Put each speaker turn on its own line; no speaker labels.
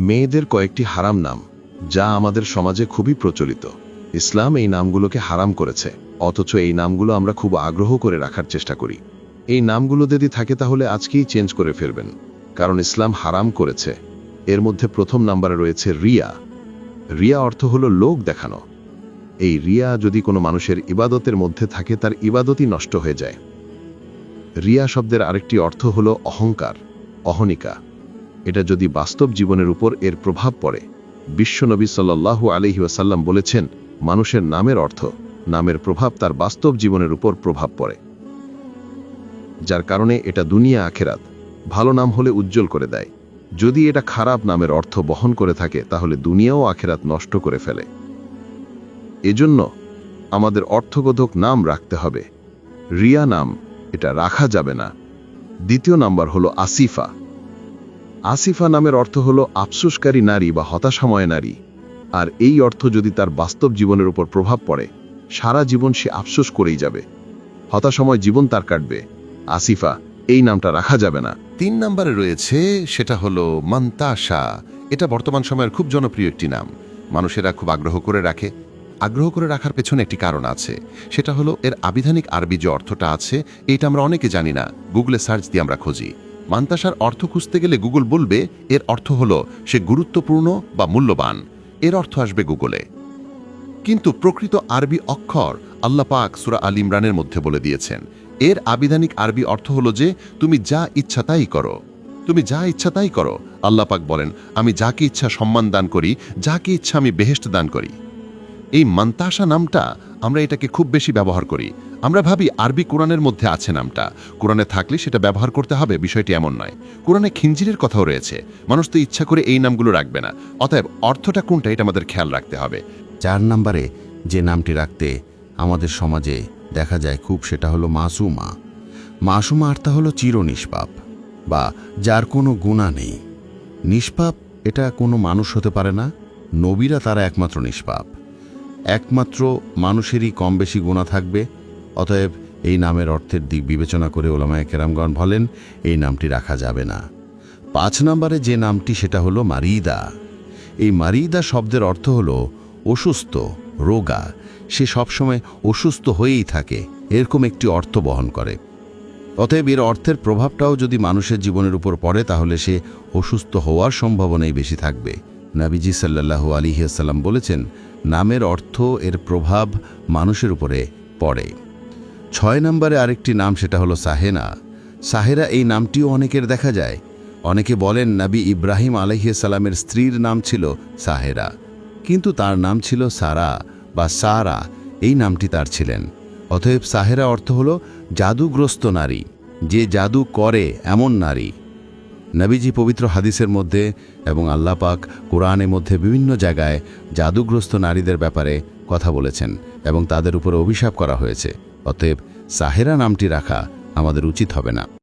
মেয়েদের কয়েকটি হারাম নাম, যা আমাদের সমাজে খুবই প্রচলিত। ইসলাম এই নামগুলোকে হারাম করেছে, অথচ এই নামগুলো আমরা খুব আগ্রহ করে রাখার চেষ্টা করি। এই নামগুলো যদি থাকে তাহলে আজকেই চেঞ্জ করে ফেলবেন, কারণ ইসলাম হারাম করেছে। এর মধ্যে প্রথম নাম্বারে রয়েছে রিয়া। রিয়া অর্থ হলো লোক দেখানো। এই রিয়া যদি কোনো মানুষের ইবাদতের মধ্যে থাকে, তার ইবাদতই নষ্ট হয়ে যায়। রিয়া শব্দের আরেকটি অর্থ হলো অহংকার, অহনিকা। এটা যদি বাস্তব জীবনের উপর এর প্রভাব পড়ে, বিশ্বনবী সাল্লাল্লাহু আলাইহি ওয়াসাল্লাম বলেছেন, মানুষের নামের অর্থ, নামের প্রভাব তার বাস্তব জীবনের উপর প্রভাব পড়ে, যার কারণে এটা দুনিয়া আখেরাত ভালো নাম হলে উজ্জ্বল করে দেয়। যদি এটা খারাপ নামের অর্থ বহন করে থাকে, তাহলে দুনিয়া ও আখেরাত নষ্ট করে ফেলে। এজন্য আমাদের অর্থবোধক নাম রাখতে হবে। রিয়া নাম এটা রাখা যাবে না। দ্বিতীয় নাম্বার হলো আসিফা। আসিফা নামের অর্থ হলো আফসোসকারী নারী বা হতাশাময় নারী। আর এই অর্থ যদি তার বাস্তব জীবনের উপর প্রভাব পড়ে, সারা জীবন সে আফসোস করেই যাবে, হতাশাময় জীবন তার কাটবে। আসিফা এই নামটা রাখা যাবে না।
3 নম্বরে রয়েছে, সেটা হলো মান্তাসা। এটা বর্তমান সময়ের খুব জনপ্রিয় একটি নাম, মানুষেরা খুব আগ্রহ করে রাখে। আগ্রহ করে রাখার পেছনে একটি কারণ আছে, সেটা হলো এর আবিধানিক আরবি যে অর্থটা আছে, এটা আমরা অনেকে জানি না। গুগলে সার্চ দিয়ে আমরা খুঁজি। মান্তাসার অর্থ খুঁজতে গেলে গুগল বলবে এর অর্থ হলো সে গুরুত্বপূর্ণ বা মূল্যবান। এর অর্থ আসবে গুগলে। কিন্তু প্রকৃত আরবি অক্ষর আল্লাহ পাক সূরা আল ইমরানের মধ্যে বলে দিয়েছেন, এর আবিধানিক আরবি অর্থ হলো যে তুমি যা ইচ্ছা তাই করো, তুমি যা ইচ্ছা তাই করো। আল্লাহ পাক বলেন, আমি যাকে ইচ্ছা সম্মান দান করি, যাকে ইচ্ছা আমি বেহেশত দান করি। এই মান্তাসা নামটা আমরা এটাকে খুব বেশি ব্যবহার করি। আমরা ভাবি আরবি কোরআনের মধ্যে আছে নামটা, কোরআনে থাকলে সেটা ব্যবহার করতে হবে, বিষয়টি এমন নয়। কোরআনে খিঞ্জিরের কথাও রয়েছে। মানুষ তো ইচ্ছা করে এই নামগুলো রাখবে না। অতএব অর্থটা কোনটা এটা আমাদের খেয়াল রাখতে হবে।
4 নম্বরে যে নামটি রাখতে আমাদের সমাজে দেখা যায় খুব, সেটা হলো মাসুমা। মাসুমা অর্থ হলো চির নিষ্পাপ বা যার কোনো গুনাহ নেই। নিষ্পাপ এটা কোনো মানুষ হতে পারে না, নবীরা তারা একমাত্র নিষ্পাপ। একমাত্র মানুষেরই কম বেশি গুনাহ থাকবে। অতএব এই নামের অর্থের দিক বিবেচনা করে ওলামায়ে কেরামগণ বলেন এই নামটি রাখা যাবে না। 5 নম্বরে যে নামটি, সেটা হলো মারিদা। এই মারিদা শব্দের অর্থ হলো অসুস্থ, রোগা। সে সবসময় অসুস্থ হয়েই থাকে, এরকম একটি অর্থ বহন করে। অতএব এর অর্থের প্রভাবটাও যদি মানুষের জীবনের উপর পড়ে, তাহলে সে অসুস্থ হওয়ার সম্ভাবনাই বেশি থাকবে। নবীজি সাল্লাল্লাহু আলাইহি ওয়াসাল্লাম বলেছেন, নামের অর্থ এর প্রভাব মানুষের উপরে পড়ে। 6 নম্বরে আরেকটি নাম, সেটা হলো সাহেনা। সাহেরা এই নামটিও অনেকের দেখা যায়। অনেকে বলেন নবী ইব্রাহিম আলাইহিস সালামের স্ত্রীর নাম ছিল সাহেরা, কিন্তু তার নাম ছিল সারা বা সারা, এই নামটি তার ছিলেন। অতএব সাহেরা অর্থ হলো জাদুগ্রস্ত নারী, যে জাদু করে এমন নারী। নবীজি পবিত্র হাদিসের মধ্যে এবং আল্লাহ পাক কোরআনের মধ্যে বিভিন্ন জায়গায় জাদুগ্রস্ত নারীদের ব্যাপারে কথা বলেছেন এবং তাদের উপরে অভিশাপ করা হয়েছে। অতএব সাহেরা নামটি রাখা আমাদের উচিত হবে না।